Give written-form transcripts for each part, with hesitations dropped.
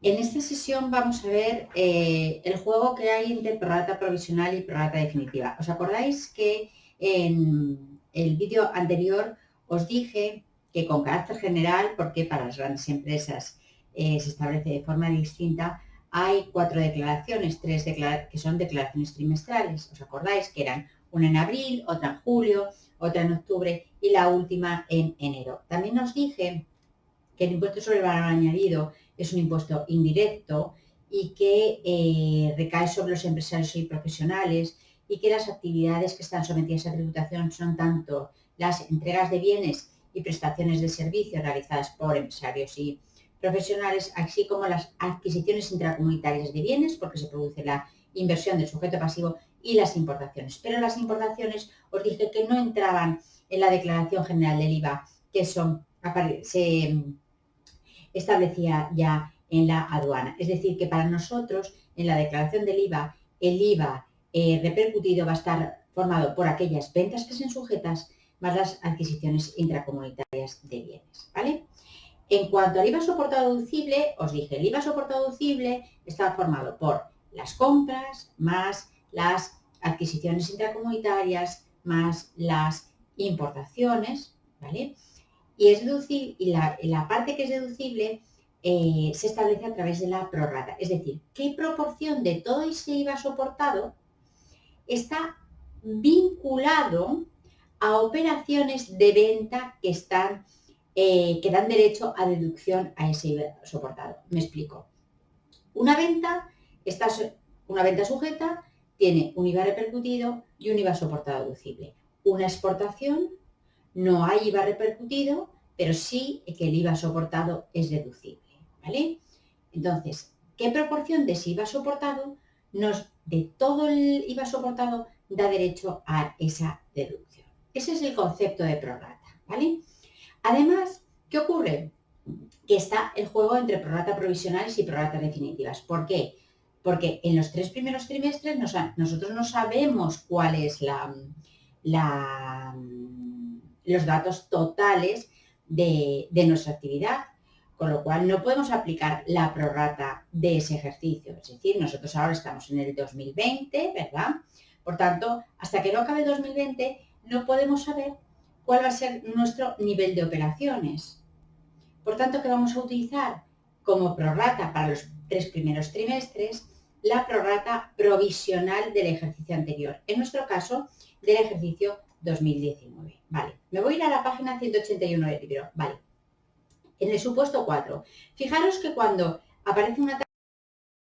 En esta sesión vamos a ver el juego que hay entre prorrata provisional y prorrata definitiva. ¿Os acordáis que en el vídeo anterior os dije que con carácter general, porque para las grandes empresas se establece de forma distinta, hay 4 declaraciones, que son declaraciones trimestrales? ¿Os acordáis que eran una en abril, otra en julio, otra en octubre y la última en enero? También os dije que el impuesto sobre el valor añadido es un impuesto indirecto y que recae sobre los empresarios y profesionales, y que las actividades que están sometidas a tributación son tanto las entregas de bienes y prestaciones de servicios realizadas por empresarios y profesionales, así como las adquisiciones intracomunitarias de bienes, porque se produce la inversión del sujeto pasivo, y las importaciones. Pero las importaciones os dije que no entraban en la declaración general del IVA, que se establecía ya en la aduana. Es decir, que para nosotros, en la declaración del IVA, el IVA repercutido va a estar formado por aquellas ventas que sean sujetas más las adquisiciones intracomunitarias de bienes, ¿vale? En cuanto al IVA soportado deducible, os dije, el IVA soportado deducible está formado por las compras más las adquisiciones intracomunitarias más las importaciones, ¿vale? Y es deducible, y la parte que es deducible se establece a través de la prorrata. Es decir, qué proporción de todo ese IVA soportado está vinculado a operaciones de venta que dan derecho a deducción a ese IVA soportado. Me explico. Una venta sujeta tiene un IVA repercutido y un IVA soportado deducible. Una exportación no hay IVA repercutido, pero sí que el IVA soportado es deducible, ¿vale? Entonces, ¿qué proporción de ese IVA soportado de todo el IVA soportado da derecho a esa deducción? Ese es el concepto de prorrata, ¿vale? Además, ¿qué ocurre? Que está el juego entre prorrata provisionales y prorrata definitivas. ¿Por qué? Porque en los 3 primeros trimestres nosotros no sabemos cuál es los datos totales de nuestra actividad, con lo cual no podemos aplicar la prorrata de ese ejercicio. Es decir, nosotros ahora estamos en el 2020, ¿verdad? Por tanto, hasta que no acabe el 2020, no podemos saber cuál va a ser nuestro nivel de operaciones. Por tanto, ¿qué vamos a utilizar? Como prorrata para los 3 primeros trimestres, la prorrata provisional del ejercicio anterior. En nuestro caso, del ejercicio 2019. Vale, me voy a ir a la página 181 del libro. Vale. En el supuesto 4, fijaros que cuando aparece una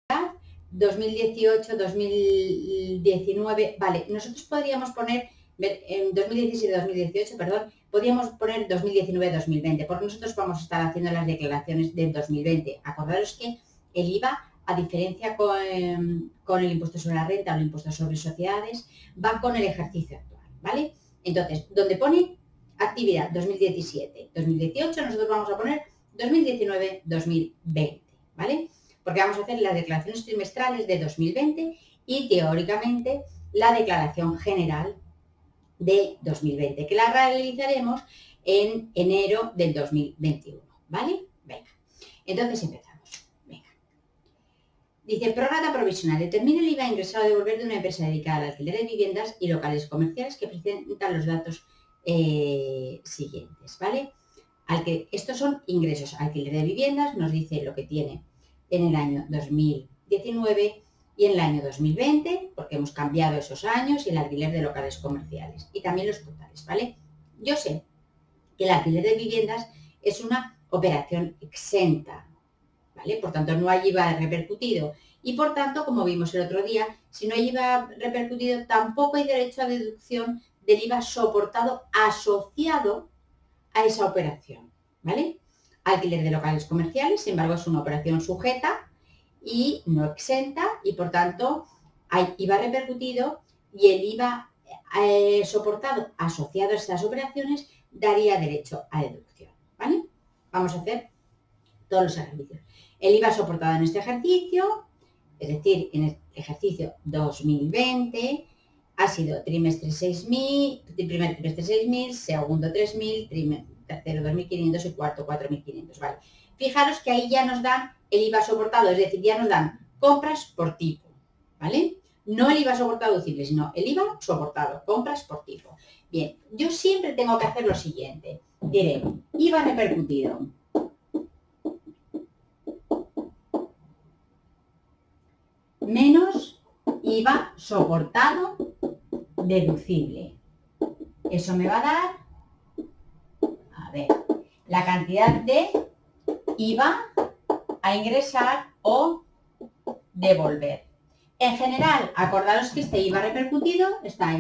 tabla 2018, 2019, vale, nosotros podríamos poner en 2017-2018, perdón, podríamos poner 2019-2020, porque nosotros vamos a estar haciendo las declaraciones del 2020. Acordaros que el IVA, a diferencia con el impuesto sobre la renta o el impuesto sobre sociedades, va con el ejercicio actual, ¿vale? Entonces, donde pone actividad 2017-2018, nosotros vamos a poner 2019-2020, ¿vale? Porque vamos a hacer las declaraciones trimestrales de 2020 y, teóricamente, la declaración general de 2020, que la realizaremos en enero del 2021, ¿vale? Venga, entonces empezamos. Venga. Dice, prorrata provisional. Determina el IVA ingresado a devolver de una empresa dedicada al alquiler de viviendas y locales comerciales que presentan los datos siguientes, ¿vale? Estos son ingresos. Alquiler de viviendas nos dice lo que tiene en el año 2019 y en el año 2020, porque hemos cambiado esos años, y el alquiler de locales comerciales. Y también los totales, ¿vale? Yo sé que el alquiler de viviendas es una operación exenta, ¿vale? Por tanto, no hay IVA repercutido. Y por tanto, como vimos el otro día, si no hay IVA repercutido, tampoco hay derecho a deducción del IVA soportado asociado a esa operación, ¿vale? Alquiler de locales comerciales, sin embargo, es una operación sujeta y no exenta, y por tanto hay IVA repercutido, y el IVA soportado asociado a estas operaciones daría derecho a deducción, ¿vale? Vamos a hacer todos los ejercicios. El IVA soportado en este ejercicio, es decir, en el ejercicio 2020, ha sido trimestre 6.000, primer trimestre 6.000, segundo 3.000, tercero 2.500 y cuarto 4.500, ¿vale? Fijaros que ahí ya nos dan el IVA soportado, es decir, ya nos dan compras por tipo, ¿vale? No el IVA soportado deducible, sino el IVA soportado, compras por tipo. Bien, yo siempre tengo que hacer lo siguiente. Diré, IVA repercutido menos IVA soportado deducible. Eso me va a dar, a ver, la cantidad de IVA a ingresar o devolver. En general, acordaros que este IVA repercutido está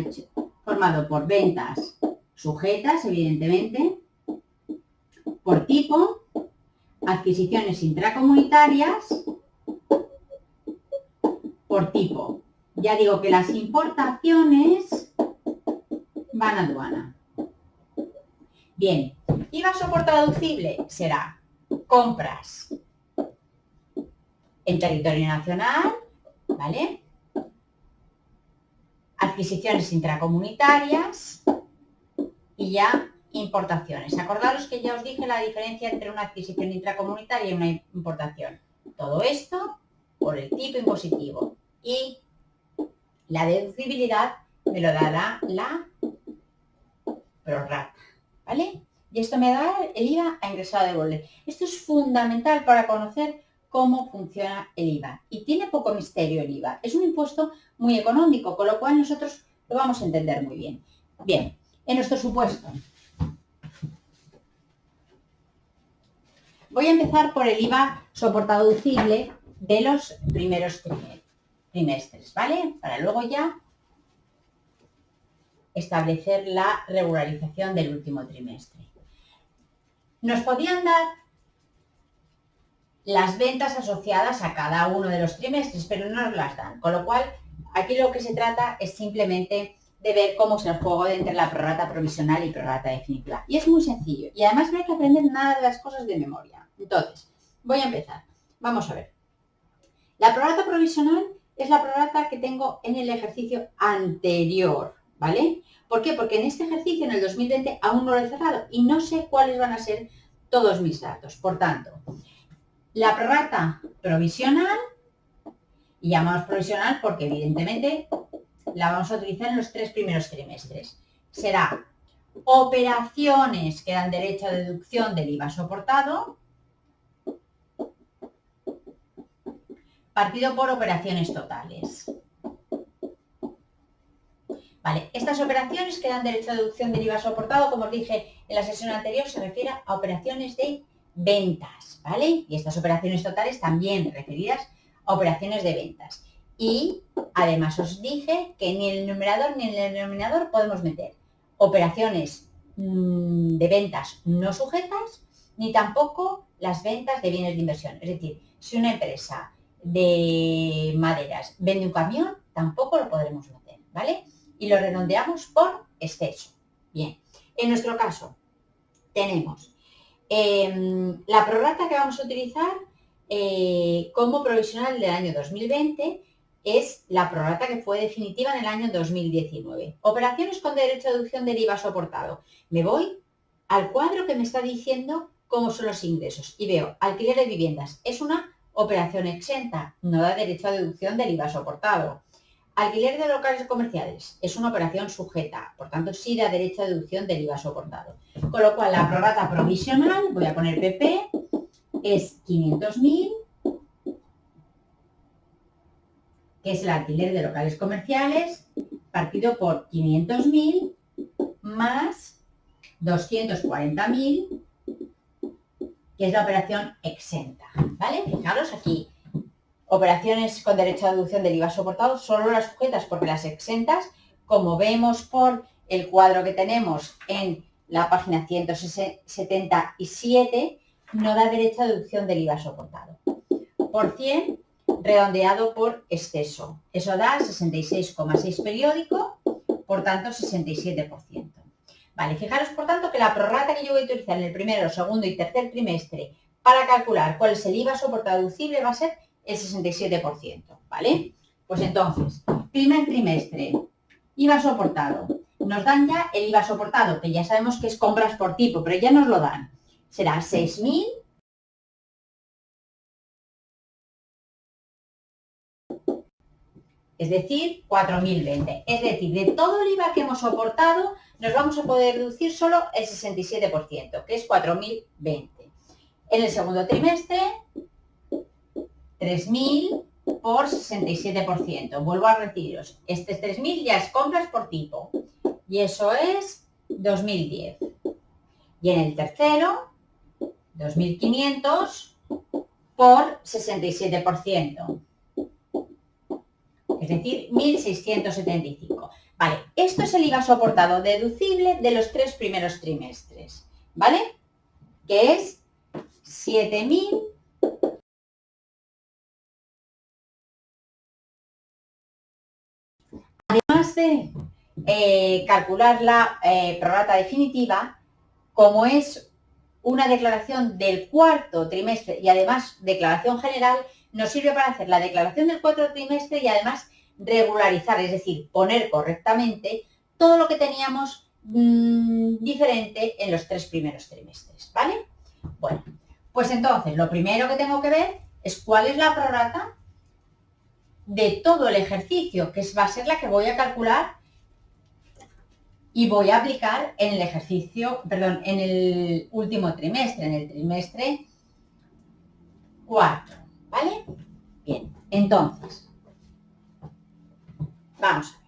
formado por ventas sujetas, evidentemente, por tipo, adquisiciones intracomunitarias, por tipo. Ya digo que las importaciones van a aduana. Bien, IVA soportado deducible será compras en territorio nacional, ¿vale? Adquisiciones intracomunitarias y ya importaciones. Acordaros que ya os dije la diferencia entre una adquisición intracomunitaria y una importación. Todo esto por el tipo impositivo y la deducibilidad me lo dará la prorrata, ¿vale? Y esto me da el IVA a ingresado a devolver. Esto es fundamental para conocer cómo funciona el IVA. Y tiene poco misterio el IVA. Es un impuesto muy económico, con lo cual nosotros lo vamos a entender muy bien. Bien, en nuestro supuesto. Voy a empezar por el IVA soportado deducible de los primeros trimestres, ¿vale? Para luego ya establecer la regularización del último trimestre. Nos podían dar las ventas asociadas a cada uno de los trimestres, pero no nos las dan. Con lo cual, aquí lo que se trata es simplemente de ver cómo es el juego entre la prorrata provisional y prorrata definitiva. Y es muy sencillo. Y además no hay que aprender nada de las cosas de memoria. Entonces, voy a empezar. Vamos a ver. La prorrata provisional es la prorrata que tengo en el ejercicio anterior, ¿vale? ¿Por qué? Porque en este ejercicio, en el 2020, aún no lo he cerrado y no sé cuáles van a ser todos mis datos. Por tanto, la prorrata provisional, y llamamos provisional porque evidentemente la vamos a utilizar en los 3 primeros trimestres. Será operaciones que dan derecho a deducción del IVA soportado, partido por operaciones totales. Vale, estas operaciones que dan derecho a deducción del IVA soportado, como os dije en la sesión anterior, se refiere a operaciones de ventas, ¿vale? Y estas operaciones totales también referidas a operaciones de ventas. Y además os dije que ni en el numerador ni en el denominador podemos meter operaciones de ventas no sujetas, ni tampoco las ventas de bienes de inversión. Es decir, si una empresa de maderas vende un camión, tampoco lo podremos meter, ¿vale? Y lo redondeamos por exceso. Bien, en nuestro caso tenemos la prorrata que vamos a utilizar como provisional del año 2020 es la prorrata que fue definitiva en el año 2019. Operaciones con derecho a deducción del IVA soportado. Me voy al cuadro que me está diciendo cómo son los ingresos y veo alquiler de viviendas. Es una operación exenta, no da derecho a deducción del IVA soportado. Alquiler de locales comerciales es una operación sujeta, por tanto sí da derecho a deducción del IVA soportado. Con lo cual la prorrata provisional, voy a poner PP, es 500.000, que es el alquiler de locales comerciales, partido por 500.000 más 240.000, que es la operación exenta, ¿vale? Fijaros aquí, operaciones con derecho a deducción del IVA soportado, solo las sujetas, porque las exentas, como vemos por el cuadro que tenemos en la página 177, no da derecho a deducción del IVA soportado. Por 100, redondeado por exceso. Eso da 66,6 periódico, por tanto 67%. Vale, fijaros por tanto que la prorrata que yo voy a utilizar en el primero, segundo y tercer trimestre para calcular cuál es el IVA soportado deducible va a ser el 67%, ¿vale? Pues entonces, primer trimestre, IVA soportado. Nos dan ya el IVA soportado, que ya sabemos que es compras por tipo, pero ya nos lo dan. Será 6.000 es decir, 4.020. Es decir, de todo el IVA que hemos soportado, nos vamos a poder deducir solo el 67%, que es 4.020. En el segundo trimestre, 3.000 por 67%. Vuelvo a repetiros, este 3.000 ya es compras por tipo, y eso es 2.010. Y en el tercero, 2.500 por 67%. Es decir, 1.675. Vale, esto es el IVA soportado deducible de los 3 primeros trimestres, ¿vale? Que es 7.000. Además de calcular la prorrata definitiva, como es una declaración del cuarto trimestre y además declaración general, nos sirve para hacer la declaración del cuarto trimestre y además regularizar, es decir, poner correctamente todo lo que teníamos diferente en los 3 primeros trimestres, ¿vale? Bueno, pues entonces lo primero que tengo que ver es cuál es la prorrata de todo el ejercicio, que va a ser la que voy a calcular y voy a aplicar en el ejercicio, perdón, en el último trimestre, en el trimestre 4, ¿vale? Bien, entonces, vamos a ver.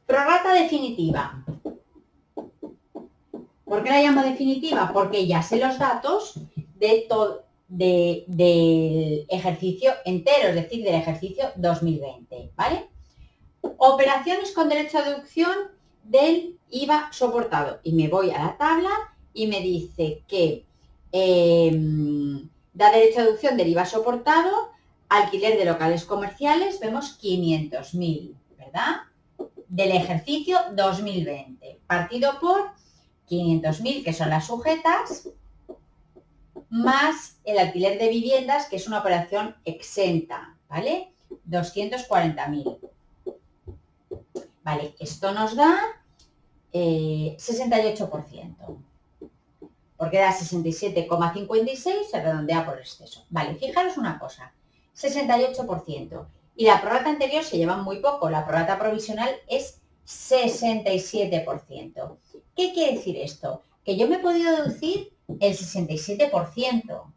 Prorrata definitiva. ¿Por qué la llamo definitiva? Porque ya sé los datos de todo del ejercicio entero, es decir, del ejercicio 2020, ¿vale? Operaciones con derecho a deducción del IVA soportado. Y me voy a la tabla y me dice que da derecho a deducción del IVA soportado, alquiler de locales comerciales, vemos 500.000, ¿verdad? Del ejercicio 2020, partido por 500.000, que son las sujetas, más el alquiler de viviendas, que es una operación exenta, ¿vale? 240.000. Vale, esto nos da 68%, porque da 67,56, se redondea por exceso. Vale, fijaros una cosa, 68%. Y la prorrata anterior se lleva muy poco, la prorrata provisional es 67%. ¿Qué quiere decir esto? Que yo me he podido deducir el 67%.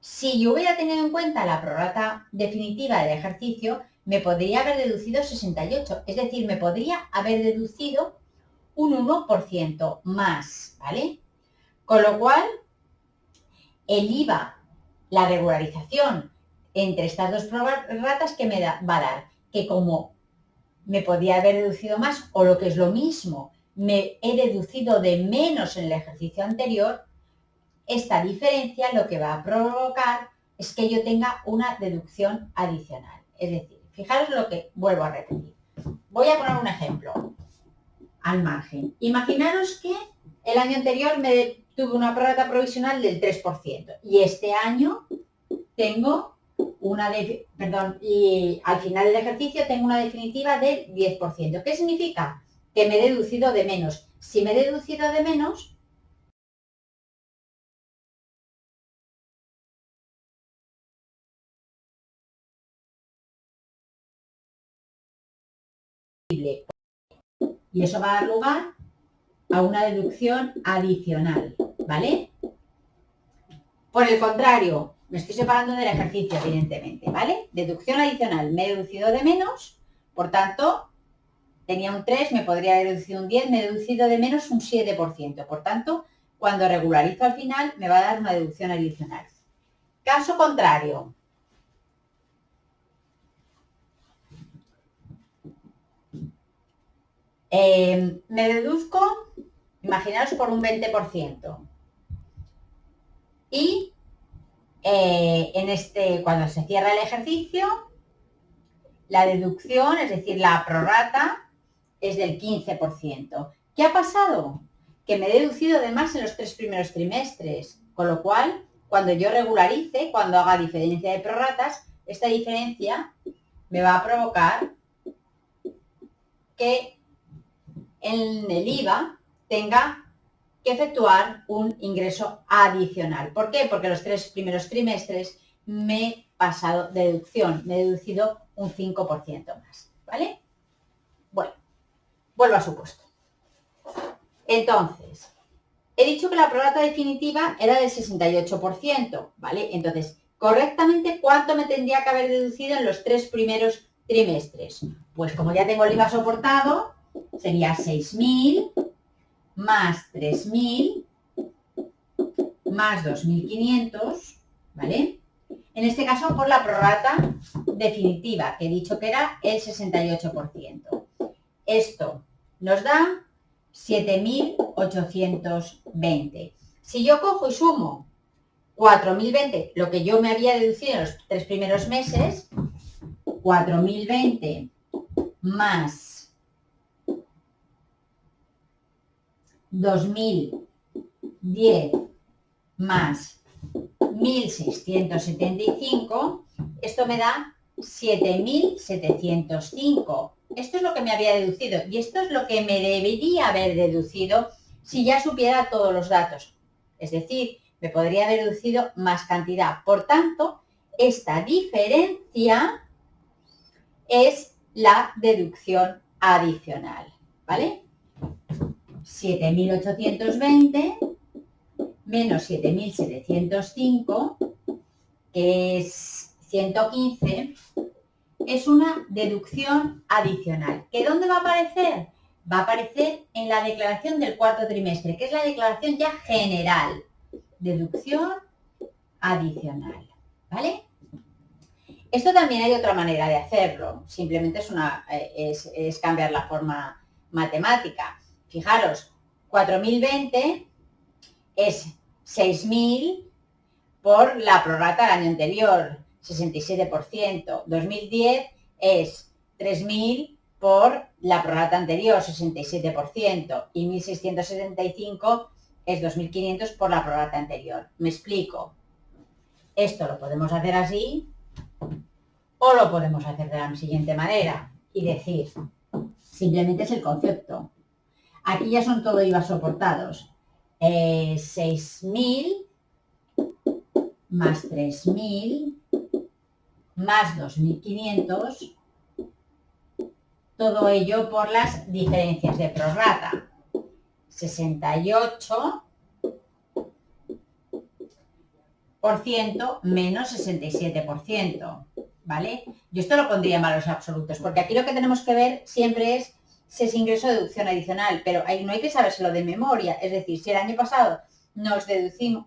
Si yo hubiera tenido en cuenta la prorrata definitiva del ejercicio, me podría haber deducido 68, es decir, me podría haber deducido un 1% más, ¿vale? Con lo cual, el IVA, la regularización entre estas dos prorratas, que me va a dar que como me podía haber deducido más, o lo que es lo mismo, me he deducido de menos en el ejercicio anterior, esta diferencia lo que va a provocar es que yo tenga una deducción adicional. Es decir, fijaros lo que vuelvo a repetir. Voy a poner un ejemplo al margen. Imaginaros que el año anterior tuve una prorrata provisional del 3% y este año tengo y al final del ejercicio tengo una definitiva del 10%. ¿Qué significa? Que me he deducido de menos. Si me he deducido de menos, y eso va a dar lugar a una deducción adicional, ¿vale? Por el contrario, me estoy separando del ejercicio, evidentemente, ¿vale? Deducción adicional, me he deducido de menos, por tanto, tenía un 3, me podría haber deducido un 10, me he deducido de menos un 7%. Por tanto, cuando regularizo al final, me va a dar una deducción adicional. Caso contrario. Me deduzco, imaginaros, por un 20%. Y cuando se cierra el ejercicio, la deducción, es decir, la prorrata, es del 15%. ¿Qué ha pasado? Que me he deducido de más en los 3 primeros trimestres, con lo cual, cuando yo regularice, cuando haga diferencia de prorratas, esta diferencia me va a provocar que en el IVA tenga que efectuar un ingreso adicional. ¿Por qué? Porque los 3 primeros trimestres me pasado de deducción, me he deducido un 5% más, ¿vale? Bueno, vuelvo a su puesto. Entonces, he dicho que la prorrata definitiva era del 68%, ¿vale? Entonces, correctamente, ¿cuánto me tendría que haber deducido en los 3 primeros trimestres? Pues como ya tengo el IVA soportado, sería 6.000 más 3.000 más 2.500, ¿vale? En este caso, por la prorrata definitiva, que he dicho que era el 68%. Esto nos da 7.820. Si yo cojo y sumo 4.020, lo que yo me había deducido en los 3 primeros meses, 4.020 más 2.010 más 1.675, esto me da 7.705. Esto es lo que me había deducido y esto es lo que me debería haber deducido si ya supiera todos los datos. Es decir, me podría haber deducido más cantidad. Por tanto, esta diferencia es la deducción adicional, ¿vale? 7.820 menos 7.705, que es 115, es una deducción adicional. ¿Que dónde va a aparecer? Va a aparecer en la declaración del cuarto trimestre, que es la declaración ya general. Deducción adicional, ¿vale? Esto también hay otra manera de hacerlo, simplemente es cambiar la forma matemática. Fijaros, 4.020 es 6.000 por la prorrata del año anterior, 67%. 2010 es 3.000 por la prorrata anterior, 67%. Y 1.675 es 2.500 por la prorrata anterior. Me explico. Esto lo podemos hacer así o lo podemos hacer de la siguiente manera y decir, simplemente es el concepto. Aquí ya son todo IVA soportados. 6.000 más 3.000 más 2.500, todo ello por las diferencias de prorrata. 68% menos 67%, ¿vale? Yo esto lo pondría en valores absolutos, porque aquí lo que tenemos que ver siempre es si es ingreso o deducción adicional, pero ahí no hay que sabérselo de memoria. Es decir, si el año pasado nos dedujimos,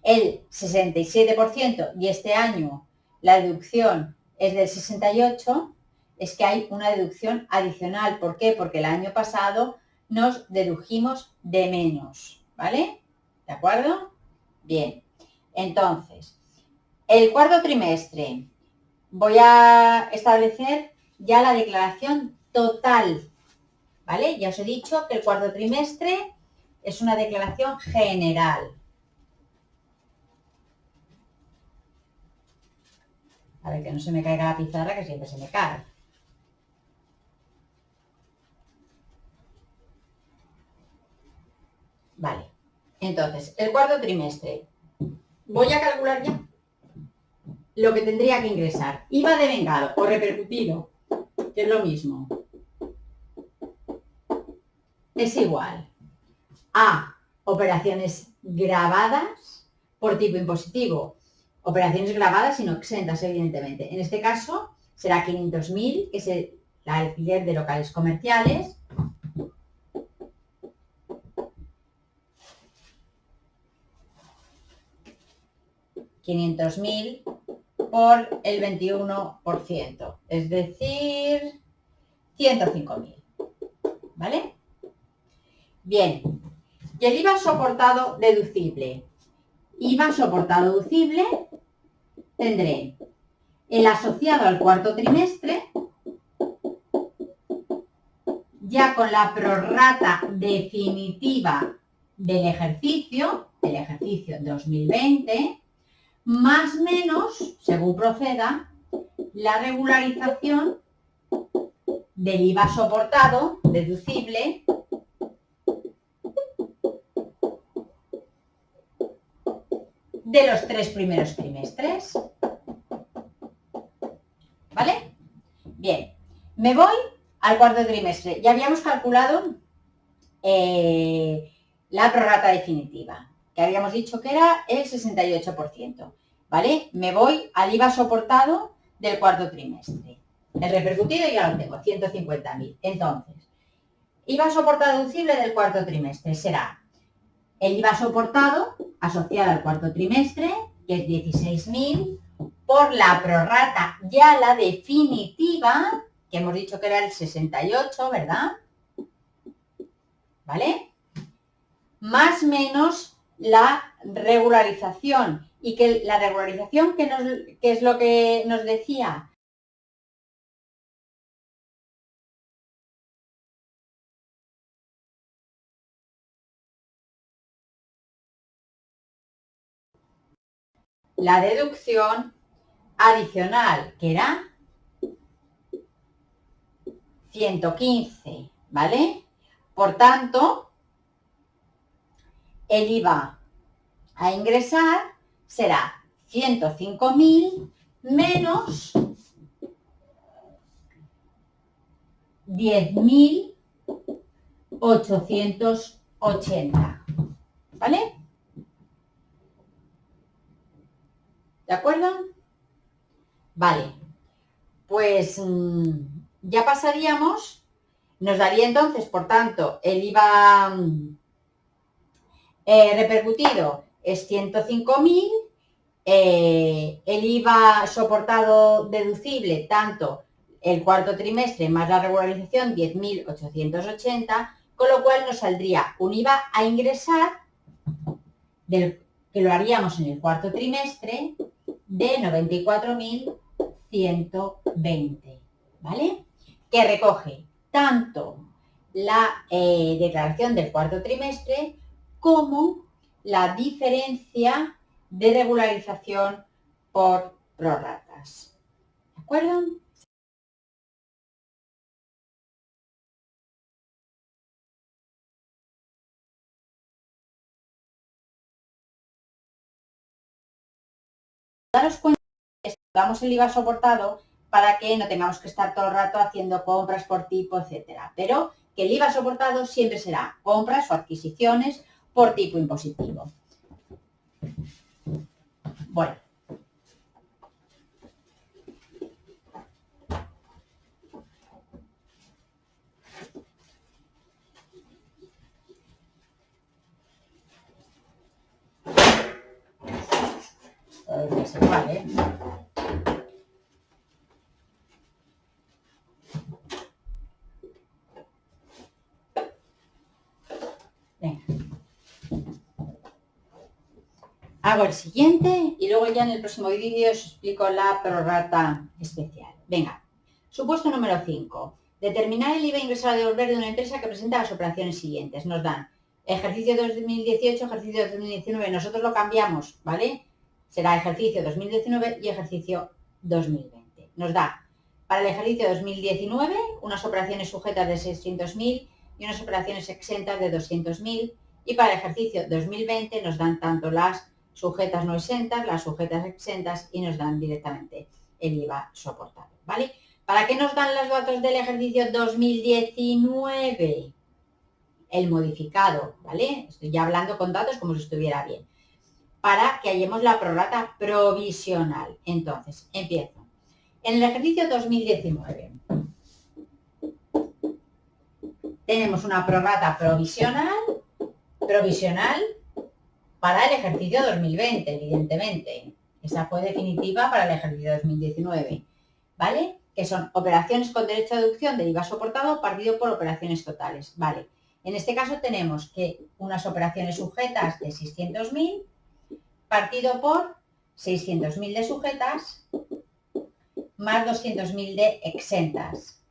el 67% y este año la deducción es del 68%, es que hay una deducción adicional. ¿Por qué? Porque el año pasado nos dedujimos de menos, ¿vale? ¿De acuerdo? Bien, entonces, el cuarto trimestre voy a establecer ya la declaración total, ¿vale? Ya os he dicho que el cuarto trimestre es una declaración general. A ver, que no se me caiga la pizarra, que siempre se me cae. Vale, entonces, el cuarto trimestre. Voy a calcular ya lo que tendría que ingresar. IVA devengado o repercutido, que es lo mismo. Es igual a operaciones gravadas por tipo impositivo. Operaciones gravadas y no exentas, evidentemente. En este caso será 500.000, que es el alquiler de locales comerciales. $500.000 por el 21%, es decir, 105.000, ¿vale? Bien, y el IVA soportado deducible. IVA soportado deducible tendré el asociado al cuarto trimestre, ya con la prorrata definitiva del ejercicio 2020, más menos, según proceda, la regularización del IVA soportado deducible de los 3 primeros trimestres. ¿Vale? Bien, me voy al cuarto trimestre. Ya habíamos calculado la prorrata definitiva, que habíamos dicho que era el 68%. ¿Vale? Me voy al IVA soportado del cuarto trimestre. El repercutido ya lo tengo, 150.000. Entonces, IVA soportado deducible del cuarto trimestre será el IVA soportado asociado al cuarto trimestre, que es 16.000, por la prorrata ya la definitiva, que hemos dicho que era el 68, ¿verdad? ¿Vale? Más menos la regularización. Y que la regularización, ¿qué es lo que nos decía? La deducción adicional, que era 115, ¿vale? Por tanto, el IVA a ingresar será 105.000 menos 10.880, ¿vale? ¿De acuerdo? Vale, pues ya pasaríamos, nos daría entonces, por tanto, el IVA repercutido es 105.000, el IVA soportado deducible, tanto el cuarto trimestre más la regularización, 10.880, con lo cual nos saldría un IVA a ingresar, que lo haríamos en el cuarto trimestre, de 94.120, ¿vale? Que recoge tanto la declaración del cuarto trimestre como la diferencia de regularización por prorratas. ¿De acuerdo? Daros cuenta que damos el IVA soportado para que no tengamos que estar todo el rato haciendo compras por tipo, etcétera. Pero que el IVA soportado siempre será compras o adquisiciones por tipo impositivo. Bueno. Vale. Venga. Hago el siguiente y luego ya en el próximo vídeo os explico la prorrata especial. Venga, supuesto número 5. Determinar el IVA ingresado a devolver de una empresa que presenta las operaciones siguientes. Nos dan ejercicio 2018, ejercicio 2019. Nosotros lo cambiamos, ¿vale? Será ejercicio 2019 y ejercicio 2020. Nos da para el ejercicio 2019 unas operaciones sujetas de 600.000 y unas operaciones exentas de 200.000. Y para el ejercicio 2020 nos dan tanto las sujetas no exentas, las sujetas exentas y nos dan directamente el IVA soportado, ¿vale? ¿Para qué nos dan los datos del ejercicio 2019? El modificado, ¿vale? Estoy ya hablando con datos como si estuviera bien. Para que hallemos la prorrata provisional. Entonces, empiezo. En el ejercicio 2019 tenemos una prorrata provisional para el ejercicio 2020, evidentemente. Esa fue definitiva para el ejercicio 2019, ¿vale? Que son operaciones con derecho a deducción de IVA soportado partido por operaciones totales, ¿vale? En este caso tenemos que unas operaciones sujetas de 600.000 partido por 600.000 de sujetas más 200.000 de exentas.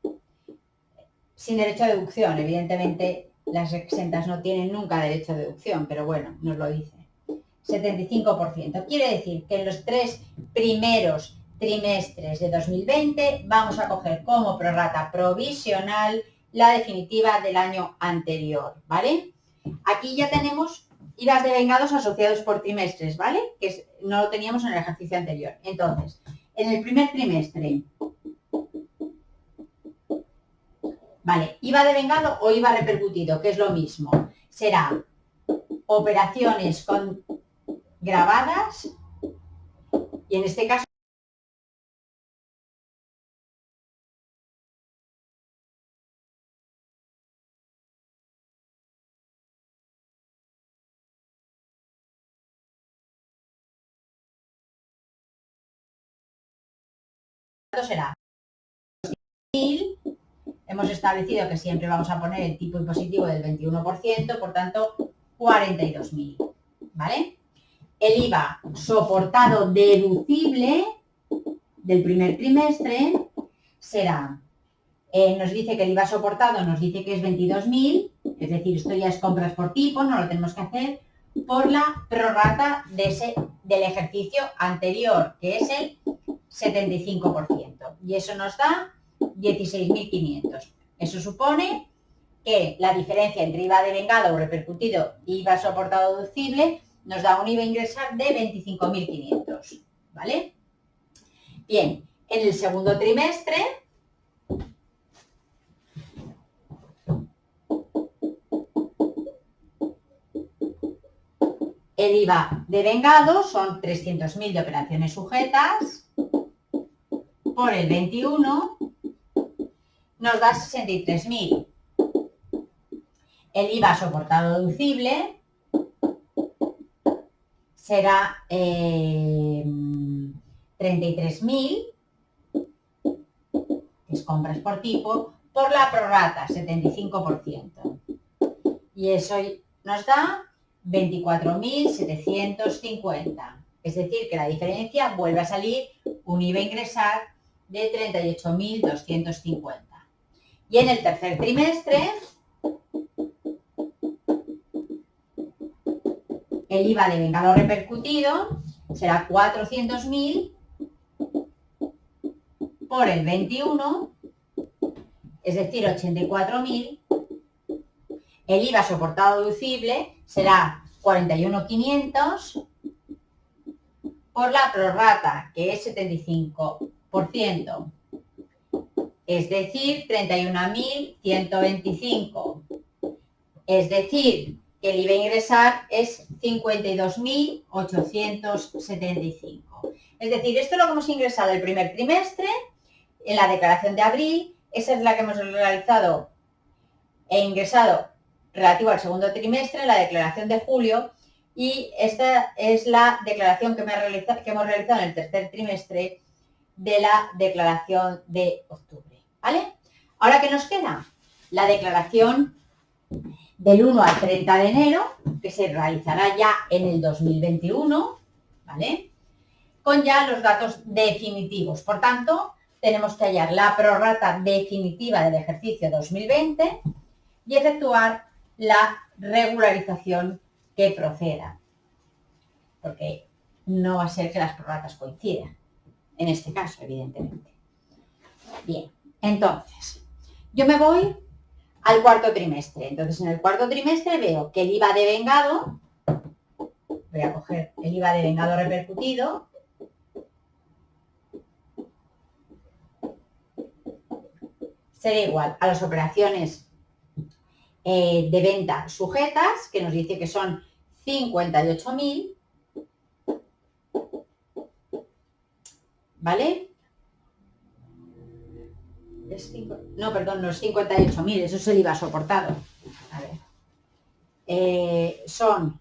Sin derecho a deducción, evidentemente las exentas no tienen nunca derecho a deducción, pero bueno, nos lo dice. 75%. Quiere decir que en los 3 primeros trimestres de 2020 vamos a coger como prorrata provisional la definitiva del año anterior, ¿vale? Aquí ya tenemos IVAs devengados asociados por trimestres, ¿vale? No lo teníamos en el ejercicio anterior. Entonces, en el primer trimestre, vale, IVA devengado o IVA repercutido, que es lo mismo. Será operaciones grabadas y en este caso será 1.000. Hemos establecido que siempre vamos a poner el tipo impositivo del 21%, por tanto, 42.000, ¿vale? El IVA soportado deducible del primer trimestre será, nos dice que el IVA soportado nos dice que es 22.000, es decir, esto ya es compras por tipo, no lo tenemos que hacer, por la prorrata del ejercicio anterior, que es el 75%. Y eso nos da 16.500. Eso supone que la diferencia entre IVA devengado o repercutido y IVA soportado deducible nos da un IVA ingresar de 25.500, ¿vale? Bien, en el segundo trimestre el IVA devengado son 300.000 de operaciones sujetas por el 21 nos da 63.000. El IVA soportado deducible será 33.000, que es compras por tipo, por la prorrata, 75%. Y eso nos da 24.750. Es decir, que la diferencia vuelve a salir un IVA ingresar de 38.250. Y en el tercer trimestre, el IVA devengado repercutido será 400.000 por el 21, es decir, 84.000. El IVA soportado deducible será 41.500 por la prorrata, que es 75%, es decir, 31.125. Es decir, que el IVA ingresar es 52.875. Es decir, esto es lo que hemos ingresado el primer trimestre en la declaración de abril. Esa es la que hemos realizado e ingresado relativo al segundo trimestre en la declaración de julio, y esta es la declaración que hemos realizado en el tercer trimestre de la declaración de octubre, ¿vale? Ahora, ¿qué nos queda? La declaración del 1 al 30 de enero, que se realizará ya en el 2021, ¿vale? Con ya los datos definitivos. Por tanto, tenemos que hallar la prorrata definitiva del ejercicio 2020 y efectuar la regularización que proceda. Porque no va a ser que las prorratas coincidan, en este caso, evidentemente. Bien, entonces, yo me voy al cuarto trimestre. Entonces, en el cuarto trimestre veo que el IVA devengado, voy a coger el IVA devengado repercutido, será igual a las operaciones de venta sujetas, que nos dice que son 58.000, ¿vale? No, perdón, no es 58.000, eso es el IVA soportado. A ver. Son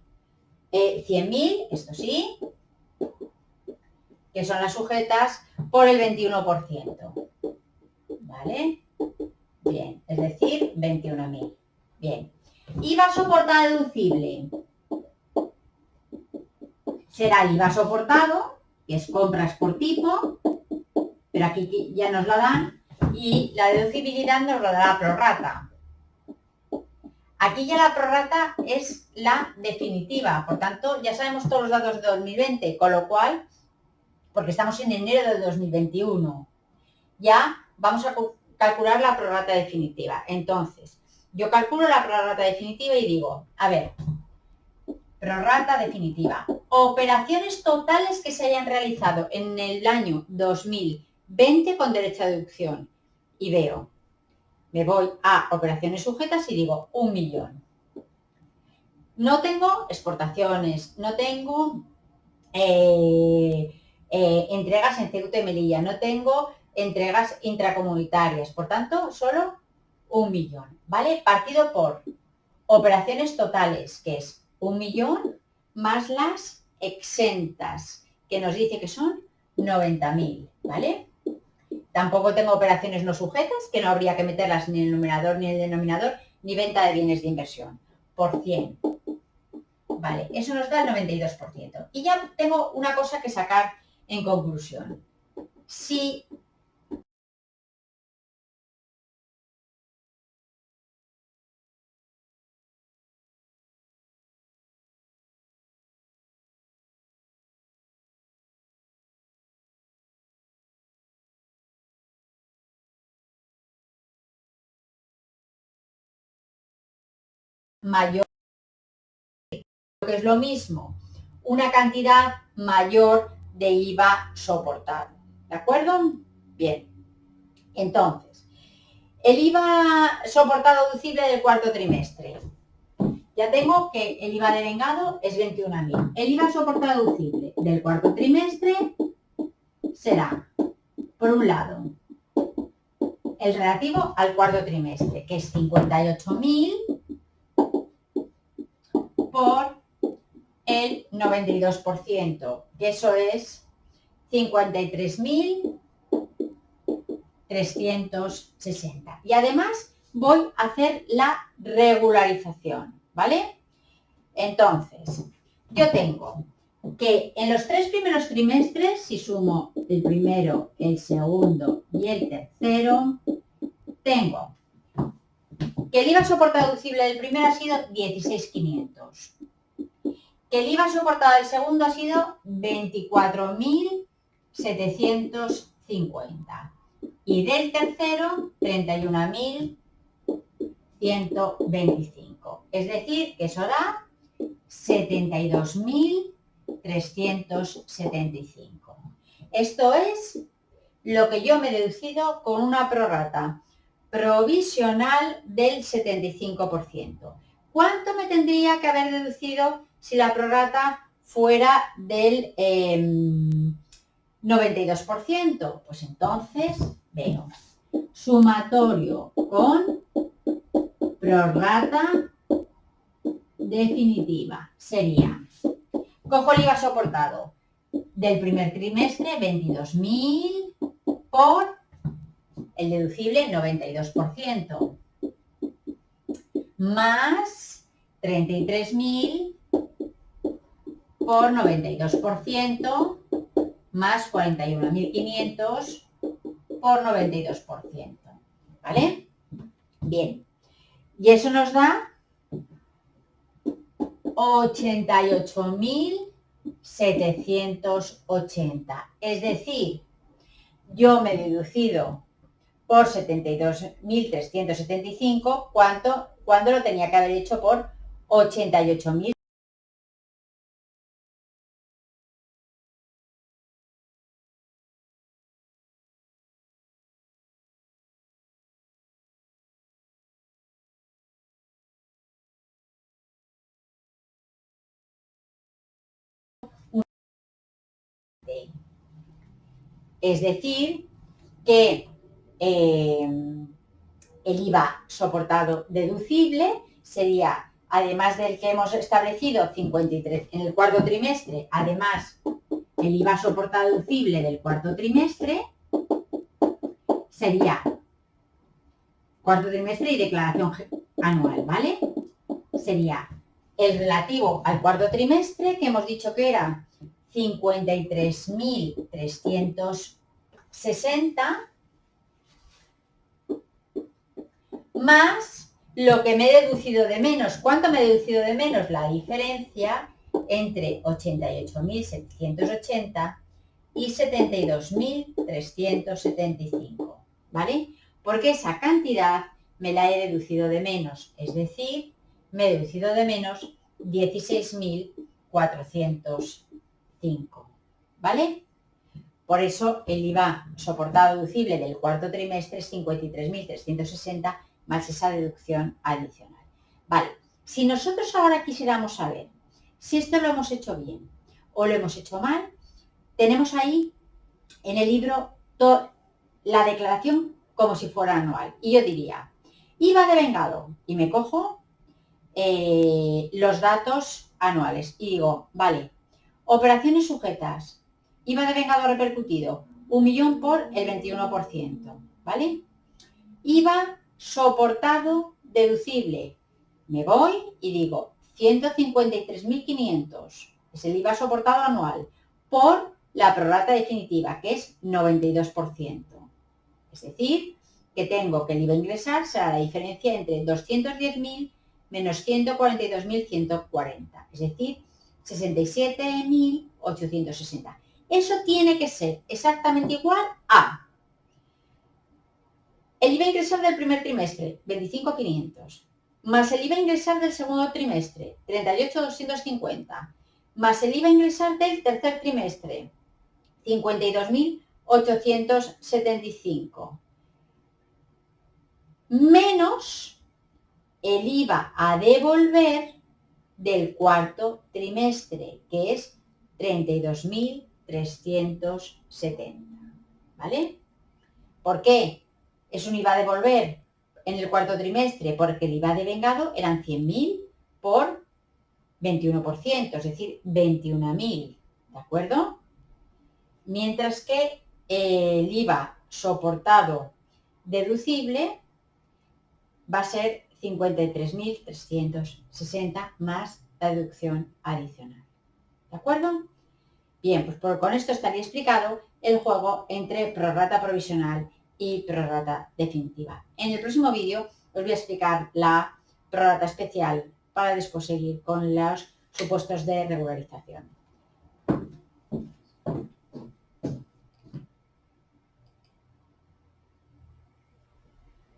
100.000, esto sí, que son las sujetas por el 21%, ¿vale? Bien, es decir, 21.000. Bien. IVA soportado deducible. Será el IVA soportado, que es compras por tipo, pero aquí ya nos la dan, y la deducibilidad nos lo dará la prorrata. Aquí ya la prorrata es la definitiva, por tanto ya sabemos todos los datos de 2020, con lo cual, porque estamos en enero de 2021, ya vamos a calcular la prorrata definitiva. Entonces, yo calculo la prorrata definitiva y digo, a ver, prorrata definitiva. Operaciones totales que se hayan realizado en el año 2020 con derecho a deducción. Y veo, me voy a operaciones sujetas y digo 1.000.000. No tengo exportaciones, no tengo entregas en Ceuta y Melilla, no tengo entregas intracomunitarias, por tanto, solo 1.000.000, ¿vale? Partido por operaciones totales, que es 1.000.000 más las exentas, que nos dice que son 90.000, ¿vale? Tampoco tengo operaciones no sujetas, que no habría que meterlas ni en el numerador ni en el denominador, ni venta de bienes de inversión, por 100. Vale, eso nos da el 92%. Y ya tengo una cosa que sacar en conclusión. Si mayor, que es lo mismo, una cantidad mayor de IVA soportado. ¿De acuerdo? Bien. Entonces, el IVA soportado deducible del cuarto trimestre. Ya tengo que el IVA devengado es 21.000. El IVA soportado deducible del cuarto trimestre será, por un lado, el relativo al cuarto trimestre, que es 58.000 por el 92%, que eso es 53.360. Y además voy a hacer la regularización, ¿vale? Entonces, yo tengo que en los 3 primeros trimestres, si sumo el primero, el segundo y el tercero, tengo que el IVA soportado deducible del primero ha sido 16.500. Que el IVA soportado del segundo ha sido 24.750. Y del tercero, 31.125. Es decir, que eso da 72.375. Esto es lo que yo me he deducido con una prorrata provisional del 75%. ¿Cuánto me tendría que haber deducido si la prorrata fuera del 92%? Pues entonces veo sumatorio con prorrata definitiva. Sería, cojo el IVA soportado del primer trimestre, 22.000 por el deducible 92%, más 33.000 por 92%, más 41.500 por 92%, ¿vale? Bien, y eso nos da 88.780. Es decir, yo me he deducido por 72.375 cuando lo tenía que haber hecho por 88.000. Es decir, que el IVA soportado deducible sería, además del que hemos establecido 53 en el cuarto trimestre, además el IVA soportado deducible del cuarto trimestre sería cuarto trimestre y declaración anual, ¿vale? Sería el relativo al cuarto trimestre, que hemos dicho que era 53.360, más lo que me he deducido de menos. ¿Cuánto me he deducido de menos? La diferencia entre 88.780 y 72.375, ¿vale? Porque esa cantidad me la he deducido de menos, es decir, me he deducido de menos 16.405, ¿vale? Por eso el IVA soportado deducible del cuarto trimestre es 53.360 más esa deducción adicional. Vale, si nosotros ahora quisiéramos saber si esto lo hemos hecho bien o lo hemos hecho mal, tenemos ahí en el libro la declaración como si fuera anual. Y yo diría, IVA devengado, y me cojo los datos anuales y digo, vale, operaciones sujetas, IVA devengado repercutido, 1.000.000 por el 21%, ¿vale? IVA soportado deducible, me voy y digo 153.500, es el IVA soportado anual, por la prorrata definitiva, que es 92%. Es decir, que tengo que el IVA a ingresar será la diferencia entre 210.000 menos 142.140, es decir, 67.860. Eso tiene que ser exactamente igual a el IVA a ingresar del primer trimestre, 25.500, más el IVA a ingresar del segundo trimestre, 38.250, más el IVA a ingresar del tercer trimestre, 52.875, menos el IVA a devolver del cuarto trimestre, que es 32.370, ¿vale? ¿Por qué es un IVA a devolver en el cuarto trimestre? Porque el IVA devengado eran 100.000 por 21%, es decir, 21.000, ¿de acuerdo? Mientras que el IVA soportado deducible va a ser 53.360 más la deducción adicional. ¿De acuerdo? Bien, pues con esto estaría explicado el juego entre prorrata provisional y prorrata definitiva. En el próximo vídeo os voy a explicar la prorrata especial para después seguir con los supuestos de regularización.